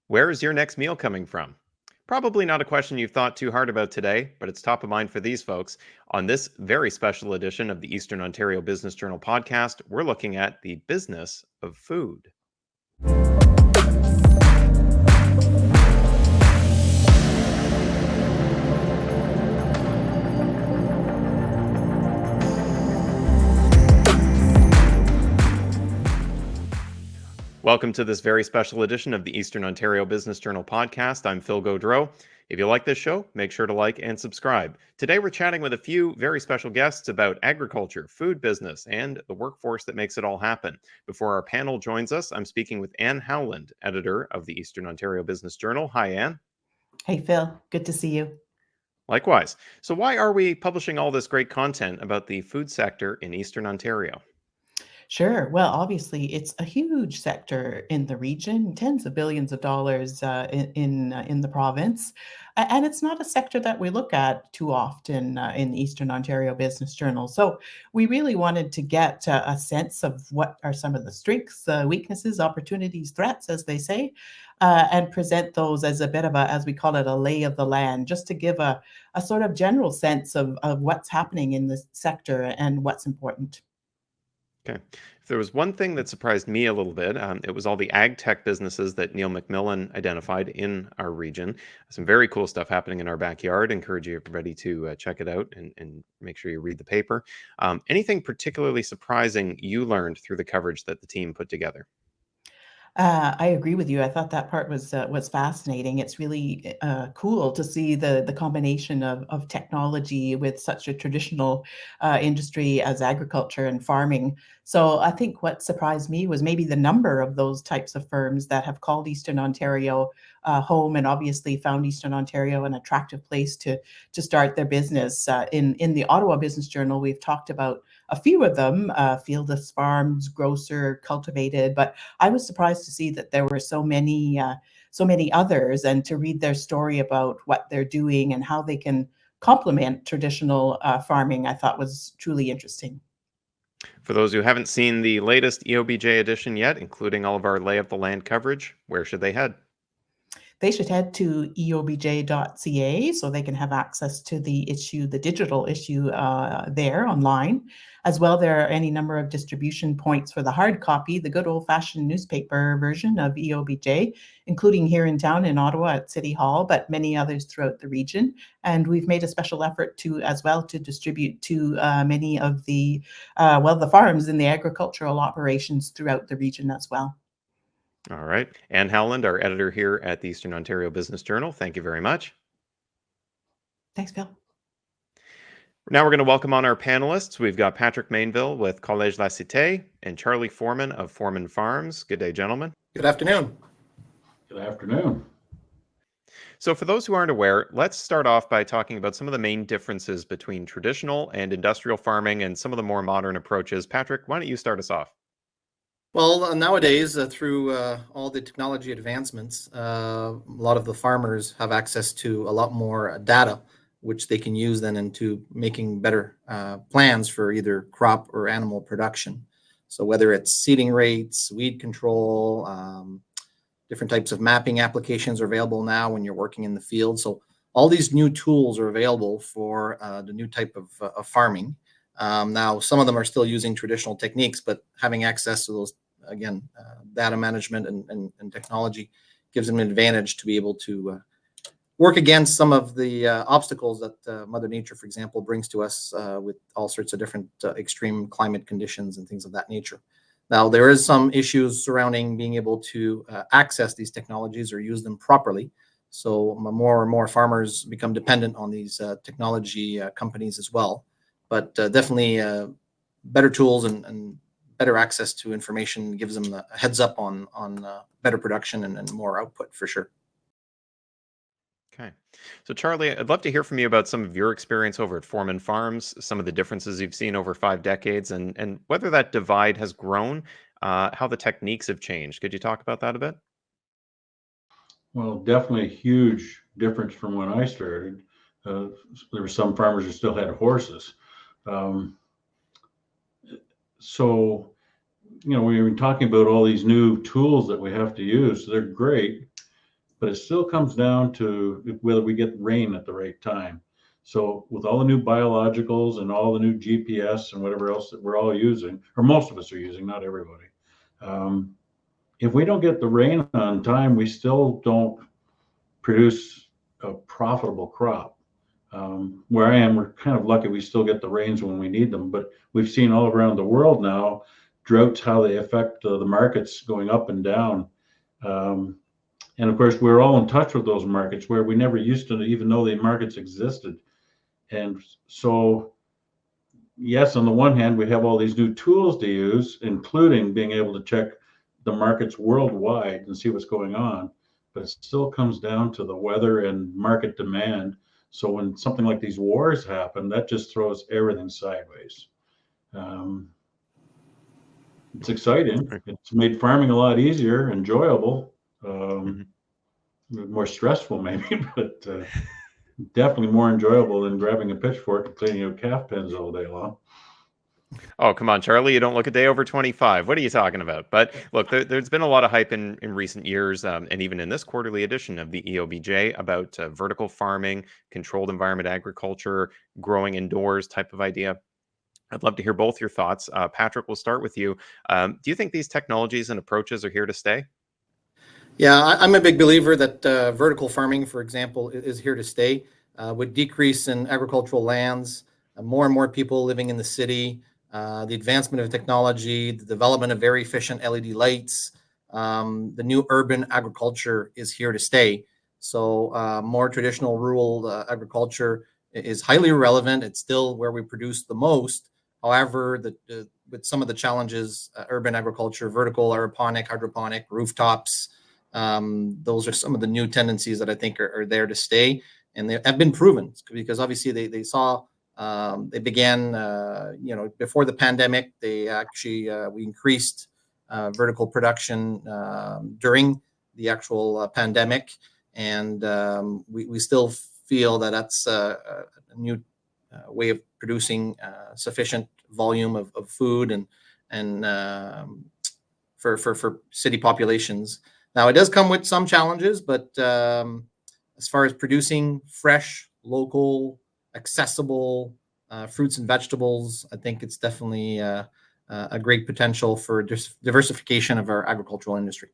Where is your next meal coming from? Probably not a question you've thought too hard about today, but it's top of mind for these folks. On this very special edition of the Eastern Ontario Business Journal podcast, we're looking at the business of food. Welcome to this very special edition of the Eastern Ontario Business Journal podcast. I'm Phil Gaudreau. If you like this show, make sure to like and subscribe. Today, we're chatting with a few very special guests about agriculture, food business, and the workforce that makes it all happen. Before our panel joins us, I'm speaking with Anne Howland, editor of the Eastern Ontario Business Journal. Hi, Anne. Hey, Phil. Good to see you. Likewise. So why are we publishing all this great content about the food sector in Eastern Ontario? Sure. Well, obviously, it's a huge sector in the region, tens of billions of dollars in the province, and it's not a sector that we look at too often in the Eastern Ontario Business Journal. So we really wanted to get a sense of what are some of the strengths, weaknesses, opportunities, threats, as they say, and present those as a bit of a, as we call it, a lay of the land, just to give a sort of general sense of what's happening in the sector and what's important. Okay. If there was one thing that surprised me a little bit, it was all the ag tech businesses that Neil McMillan identified in our region. Some very cool stuff happening in our backyard. Encourage you everybody to check it out and make sure you read the paper. Anything particularly surprising you learned through the coverage that the team put together? I agree with you. I thought that part was fascinating. It's really cool to see the combination of technology with such a traditional industry as agriculture and farming. So I think what surprised me was maybe the number of those types of firms that have called Eastern Ontario home, and obviously found Eastern Ontario an attractive place to start their business. In the Ottawa Business Journal, we've talked about a few of them: Fieldless Farms, Grocer, Cultivated, but I was surprised to see that there were so many others, and to read their story about what they're doing and how they can complement traditional farming, I thought was truly interesting. For those who haven't seen the latest EOBJ edition yet, including all of our lay of the land coverage, where should they head? They should head to eobj.ca so they can have access to the issue, the digital issue there online. As well, there are any number of distribution points for the hard copy, the good old-fashioned newspaper version of EOBJ, including here in town in Ottawa at City Hall, but many others throughout the region. And we've made a special effort as well to distribute to many of the farms in the agricultural operations throughout the region as well. All right. Anne Howland, our editor here at the Eastern Ontario Business Journal. Thank you very much. Thanks, Phil. Now we're going to welcome on our panelists. We've got Patrick Mainville with Collège La Cité and Charlie Foreman of Foreman Farms. Good day, gentlemen. Good afternoon. Good afternoon. So for those who aren't aware, let's start off by talking about some of the main differences between traditional and industrial farming and some of the more modern approaches. Patrick, why don't you start us off? Well, nowadays, through all the technology advancements, a lot of the farmers have access to a lot more data, which they can use then into making better plans for either crop or animal production. So whether it's seeding rates, weed control, different types of mapping applications are available now when you're working in the field. So all these new tools are available for the new type of farming. Now, some of them are still using traditional techniques, but having access to those, again, data management and technology gives them an advantage to be able to work against some of the obstacles that Mother Nature, for example, brings to us with all sorts of different extreme climate conditions and things of that nature. Now, there is some issues surrounding being able to access these technologies or use them properly. So more and more farmers become dependent on these technology companies as well. But definitely better tools and better access to information gives them a heads up on better production and more output for sure. Okay. So Charlie, I'd love to hear from you about some of your experience over at Foreman Farms, some of the differences you've seen over 5 decades, and whether that divide has grown, how the techniques have changed. Could you talk about that a bit? Well, definitely a huge difference from when I started. There were some farmers who still had horses. So, we've been talking about all these new tools that we have to use. They're great, but it still comes down to whether we get rain at the right time. So with all the new biologicals and all the new GPS and whatever else that we're all using, or most of us are using, not everybody, if we don't get the rain on time, we still don't produce a profitable crop. Where I am, we're kind of lucky we still get the rains when we need them, but we've seen all around the world now droughts, how they affect the markets going up and down. And of course, we're all in touch with those markets where we never used to even know the markets existed. And so, yes, on the one hand, we have all these new tools to use, including being able to check the markets worldwide and see what's going on, but it still comes down to the weather and market demand. So when something like these wars happen, that just throws everything sideways. It's exciting. It's made farming a lot easier, enjoyable, more stressful maybe, but definitely more enjoyable than grabbing a pitchfork and cleaning out calf pens all day long. Oh, come on, Charlie. You don't look a day over 25. What are you talking about? But look, there's been a lot of hype in recent years, and even in this quarterly edition of the EOBJ about vertical farming, controlled environment agriculture, growing indoors type of idea. I'd love to hear both your thoughts. Patrick, we'll start with you. Do you think these technologies and approaches are here to stay? Yeah, I'm a big believer that vertical farming, for example, is here to stay. With decrease in agricultural lands, more and more people living in the city, the advancement of technology, the development of very efficient LED lights, the new urban agriculture is here to stay. So more traditional rural agriculture is highly relevant. It's still where we produce the most. However, with some of the challenges, urban agriculture, vertical, aeroponic, hydroponic, rooftops, those are some of the new tendencies that I think are there to stay. And they have been proven because obviously they saw, they began, before the pandemic, they actually, we increased vertical production during the actual pandemic. And we still feel that that's a new way of producing sufficient volume of food and for city populations. Now, it does come with some challenges, but as far as producing fresh, local, accessible fruits and vegetables, I think it's definitely a great potential for diversification of our agricultural industry.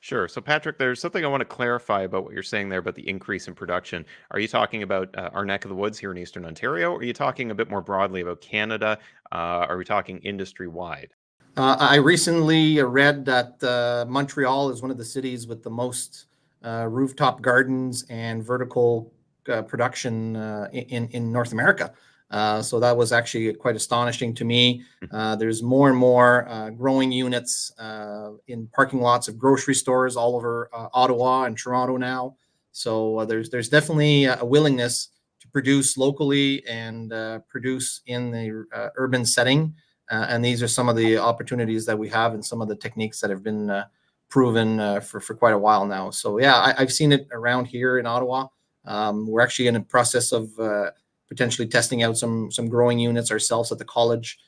Sure. So, Patrick, there's something I want to clarify about what you're saying there about the increase in production. Are you talking about our neck of the woods here in Eastern Ontario, or are you talking a bit more broadly about Canada? Are we talking industry-wide? I recently read that Montreal is one of the cities with the most rooftop gardens and vertical production in North America. So that was actually quite astonishing to me. There's more and more growing units in parking lots of grocery stores all over Ottawa and Toronto now. So there's definitely a willingness to produce locally and produce in the urban setting. And these are some of the opportunities that we have and some of the techniques that have been proven for quite a while now. So yeah, I've seen it around here in Ottawa. We're actually in a process of potentially testing out some growing units ourselves at the college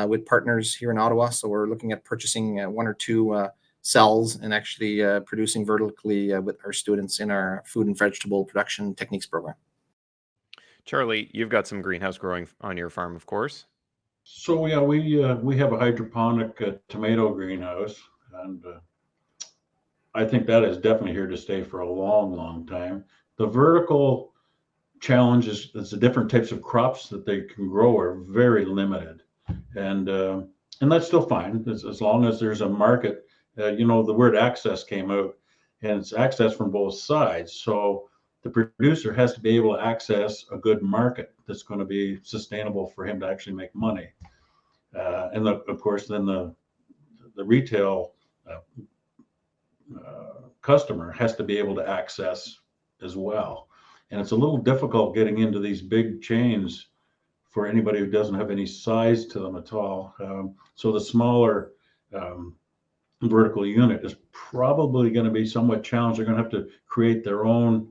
with partners here in Ottawa. So we're looking at purchasing one or two cells and actually producing vertically with our students in our food and vegetable production techniques program. Charlie, you've got some greenhouse growing on your farm, of course. So yeah, we have a hydroponic tomato greenhouse, and I think that is definitely here to stay for a long, long time. The vertical challenge is the different types of crops that they can grow are very limited, and that's still fine as long as there's a market. The word access came out, and it's access from both sides. So the producer has to be able to access a good market that's going to be sustainable for him to actually make money. And of course, then the retail customer has to be able to access as well. And it's a little difficult getting into these big chains for anybody who doesn't have any size to them at all. So the smaller vertical unit is probably going to be somewhat challenged. They're going to have to create their own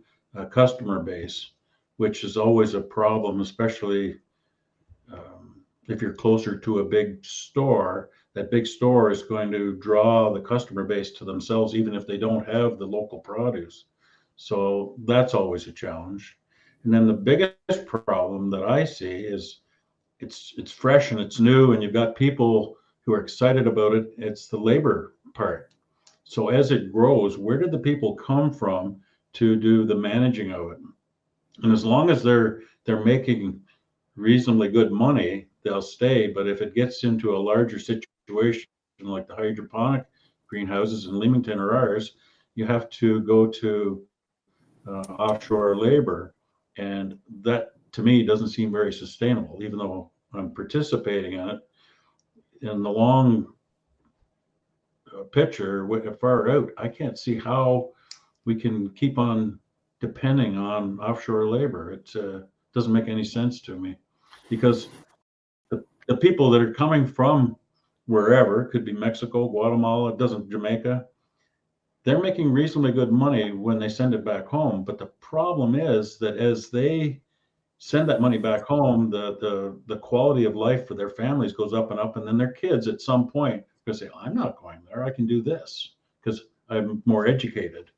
customer base, which is always a problem, especially if you're closer to a big store that big store is going to draw the customer base to themselves, even if they don't have the local produce. So that's always a challenge. And then the biggest problem that I see is it's fresh and it's new, and you've got people who are excited about it. It's the labor part. So as it grows, where did the people come from to do the managing of it? And as long as they're making reasonably good money, they'll stay. But if it gets into a larger situation like the hydroponic greenhouses in Leamington or ours, you have to go to offshore labor, and that to me doesn't seem very sustainable, even though I'm participating in it. In the long picture, far out, I can't see how we can keep on depending on offshore labor. It doesn't make any sense to me, because the people that are coming from wherever, could be Mexico, Guatemala, Jamaica, they're making reasonably good money when they send it back home. But the problem is that as they send that money back home, the quality of life for their families goes up and up, and then their kids at some point going to say, I'm not going there, I can do this because I'm more educated.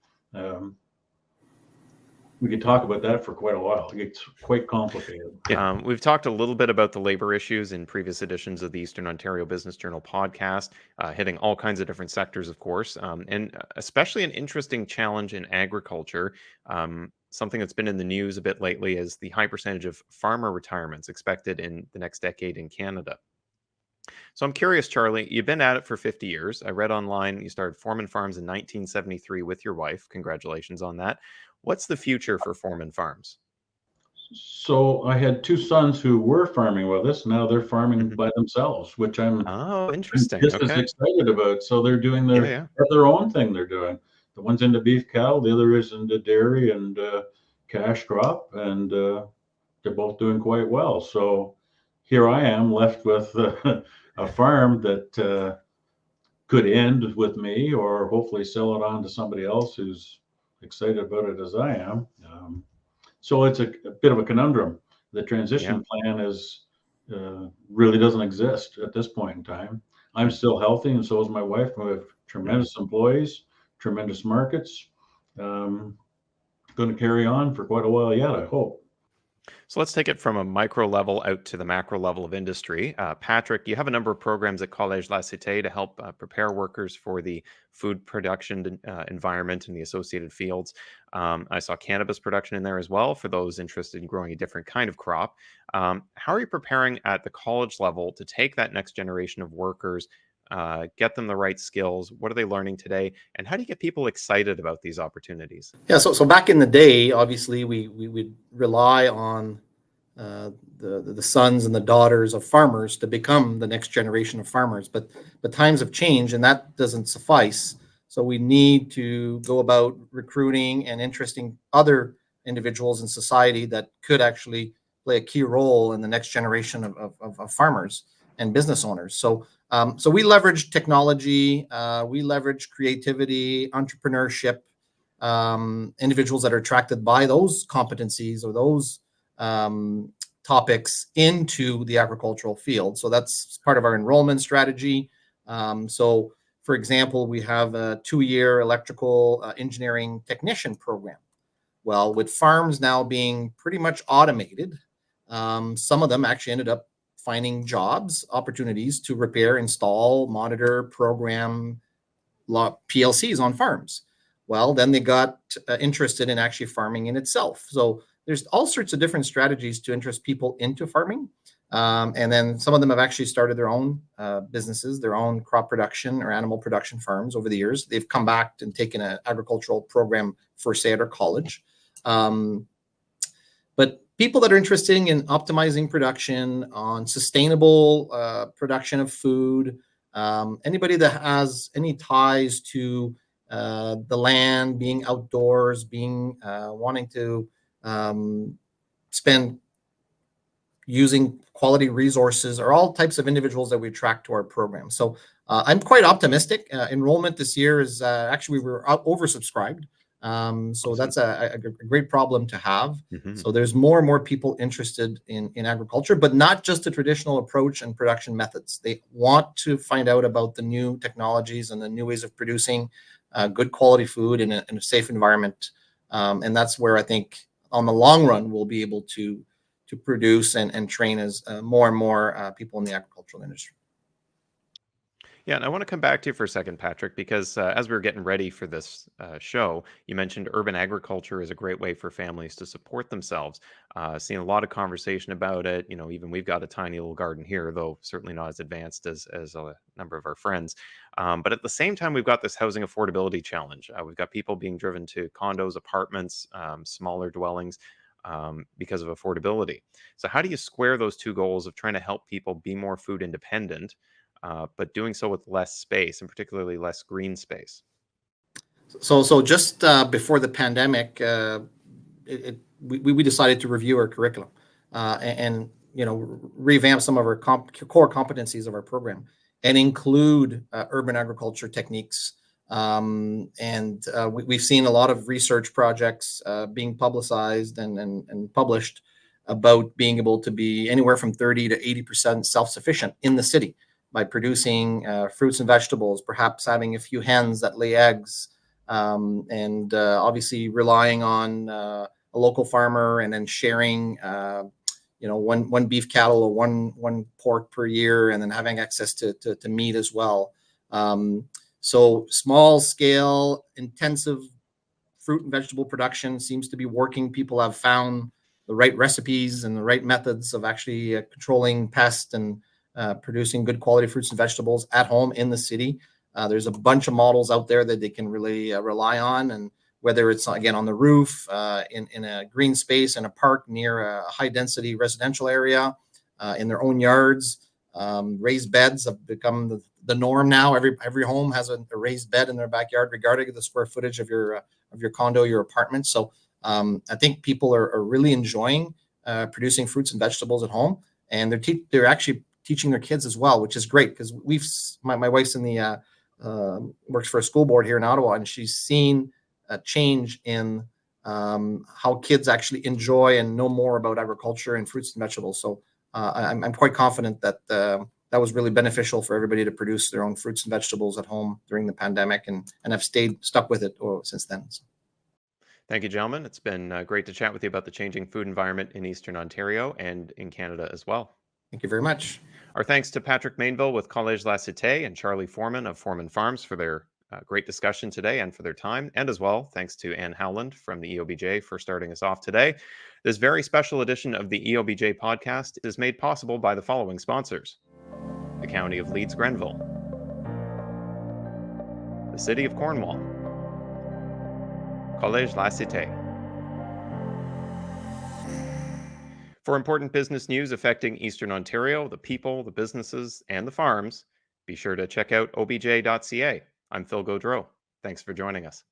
We could talk about that for quite a while. It gets quite complicated. We've talked a little bit about the labor issues in previous editions of the Eastern Ontario Business Journal podcast, hitting all kinds of different sectors, of course, and especially an interesting challenge in agriculture. Something that's been in the news a bit lately is the high percentage of farmer retirements expected in the next decade in Canada. So I'm curious, Charlie, you've been at it for 50 years. I read online you started Foreman Farms in 1973 with your wife. Congratulations on that. What's the future for Foreman Farms? So I had two sons who were farming with us. Now they're farming by themselves, which I'm interesting. Just as excited about. So they're doing their own thing. They're doing. The one's into beef cattle, the other is into dairy and cash crop, and they're both doing quite well. So here I am left with a farm that could end with me, or hopefully sell it on to somebody else who's excited about it as I am. So it's a bit of a conundrum. The transition plan is really doesn't exist at this point in time. I'm still healthy, and so is my wife. We have tremendous employees, tremendous markets. Going to carry on for quite a while yet, I hope. So let's take it from a micro level out to the macro level of industry. Patrick, you have a number of programs at Collège La Cité to help prepare workers for the food production environment and the associated fields. I saw cannabis production in there as well for those interested in growing a different kind of crop. How are you preparing at the college level to take that next generation of workers, get them the right skills? What are they learning today? And how do you get people excited about these opportunities? Yeah, so back in the day, obviously, we would rely on the sons and the daughters of farmers to become the next generation of farmers. But times have changed, and that doesn't suffice. So we need to go about recruiting and interesting other individuals in society that could actually play a key role in the next generation of farmers and business owners. So we leverage technology, we leverage creativity, entrepreneurship, individuals that are attracted by those competencies or those topics into the agricultural field. So that's part of our enrollment strategy. So, for example, we have a 2-year electrical engineering technician program. Well, with farms now being pretty much automated, some of them actually ended up finding jobs, opportunities to repair, install, monitor, program PLCs on farms. Well, then they got interested in actually farming in itself. So there's all sorts of different strategies to interest people into farming. And then some of them have actually started their own businesses, their own crop production or animal production farms over the years. They've come back and taken an agricultural program for, say, at our college. But people that are interested in optimizing production, on sustainable production of food, anybody that has any ties to the land, being outdoors, being wanting to spend using quality resources, are all types of individuals that we attract to our program. So I'm quite optimistic. Enrollment this year is actually, we were oversubscribed. So Awesome. that's a great problem to have. Mhm. So there's more and more people interested in agriculture, but not just the traditional approach and production methods. They want to find out about the new technologies and the new ways of producing good quality food in a safe environment. And that's where I think on the long run, we'll be able to produce and train as more and more people in the agricultural industry. Yeah, and I want to come back to you for a second, Patrick, because as we were getting ready for this show, you mentioned urban agriculture is a great way for families to support themselves. Seeing a lot of conversation about it. Even we've got a tiny little garden here, though certainly not as advanced as a number of our friends. But at the same time, we've got this housing affordability challenge. We've got people being driven to condos, apartments, smaller dwellings. Because of affordability. So, how do you square those two goals of trying to help people be more food independent, but doing so with less space and particularly less green space? So just before the pandemic, we decided to review our curriculum and revamp some of our core competencies of our program and include urban agriculture techniques. We've seen a lot of research projects being publicized and published about being able to be anywhere from 30 to 80% self-sufficient in the city by producing fruits and vegetables, perhaps having a few hens that lay eggs, and obviously relying on a local farmer and then sharing one beef cattle or one pork per year, and then having access to meat as well. So small scale, intensive fruit and vegetable production seems to be working. People have found the right recipes and the right methods of actually controlling pests and producing good quality fruits and vegetables at home in the city. There's a bunch of models out there that they can really rely on, and whether it's again on the roof, in a green space, in a park near a high density residential area, in their own yards. Raised beds have become the norm now. Every home has a raised bed in their backyard, regardless of the square footage of your condo, your apartment. So I think people are really enjoying producing fruits and vegetables at home, and they're actually teaching their kids as well, which is great because my wife's in the works for a school board here in Ottawa, and she's seen a change in how kids actually enjoy and know more about agriculture and fruits and vegetables. So I'm quite confident that that was really beneficial for everybody to produce their own fruits and vegetables at home during the pandemic, and have stuck with it since then. So. Thank you, gentlemen. It's been great to chat with you about the changing food environment in Eastern Ontario and in Canada as well. Thank you very much. Our thanks to Patrick Mainville with Collège La Cité and Charlie Foreman of Foreman Farms for their great discussion today and for their time. And as well, thanks to Anne Howland from the EOBJ for starting us off today. This very special edition of the EOBJ podcast is made possible by the following sponsors: the County of Leeds-Grenville, the City of Cornwall, Collège La Cité. For important business news affecting Eastern Ontario, the people, the businesses, and the farms, be sure to check out obj.ca. I'm Phil Gaudreau. Thanks for joining us.